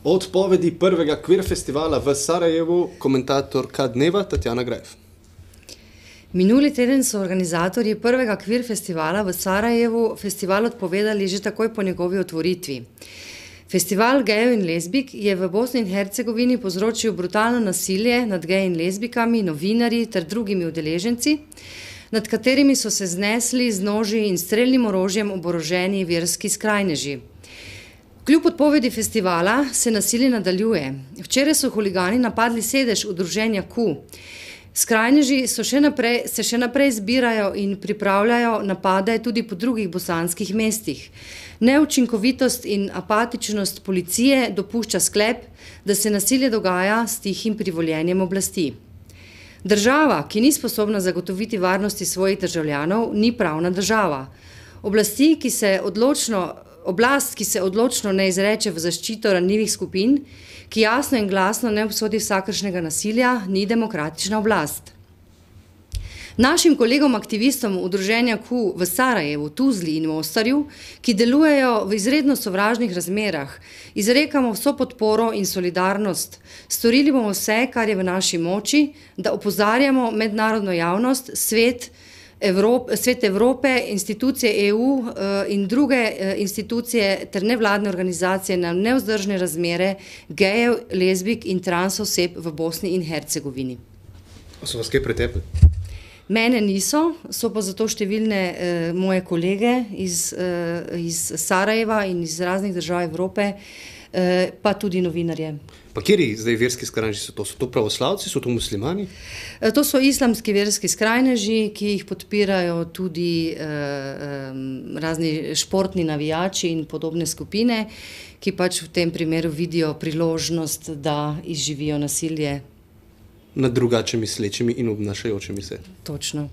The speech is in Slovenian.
O odpovedi prvega queer festivala v Sarajevu, komentatorka dneva Tatjana Grajf. Minuli teden so organizatorji prvega queer festivala v Sarajevu festival odpovedali že takoj po njegovi otvoritvi. Festival gejev in lezbik je v Bosni in Hercegovini povzročil brutalno nasilje nad geji in lezbikami, novinarji ter drugimi udeleženci, nad katerimi so se znesli z noži in strelnim orožjem oboroženi verski skrajneži. Kljub odpovedi festivala se nasilje nadaljuje. Včeraj so huligani napadli sedež udruženja Q. Skrajneži se še naprej zbirajo in pripravljajo napade tudi po drugih bosanskih mestih. Neučinkovitost in apatičnost policije dopušča sklep, da se nasilje dogaja s tihim privoljenjem oblasti. Država, ki ni sposobna zagotoviti varnosti svojih državljanov, ni pravna država. Oblast, ki se odločno ne izreče v zaščito ranljivih skupin, ki jasno in glasno ne obsodi vsakršnega nasilja, ni demokratična oblast. Našim kolegom aktivistom udruženja Q v Sarajevu, Tuzli in Mostarju, ki delujejo v izredno sovražnih razmerah, izrekamo vso podporo in solidarnost. Storili bomo vse, kar je v naši moči, da opozarjamo mednarodno javnost, Svet Evrope, institucije EU in druge institucije ter nevladne organizacije na nevzdržne razmere gejev, lezbik in trans oseb v Bosni in Hercegovini. So vas kaj pretepli? Mene niso, so pa zato številne moje kolege iz Sarajeva in iz raznih držav Evrope, pa tudi novinarje. Pa kjeri zdaj verski skrajneži so to? So to pravoslavci, so to muslimani? To so islamski verski skrajneži, ki jih podpirajo tudi razni športni navijači in podobne skupine, ki pač v tem primeru vidijo priložnost, da izživijo nasilje nad drugače mislečimi in obnašajočimi se. Točno.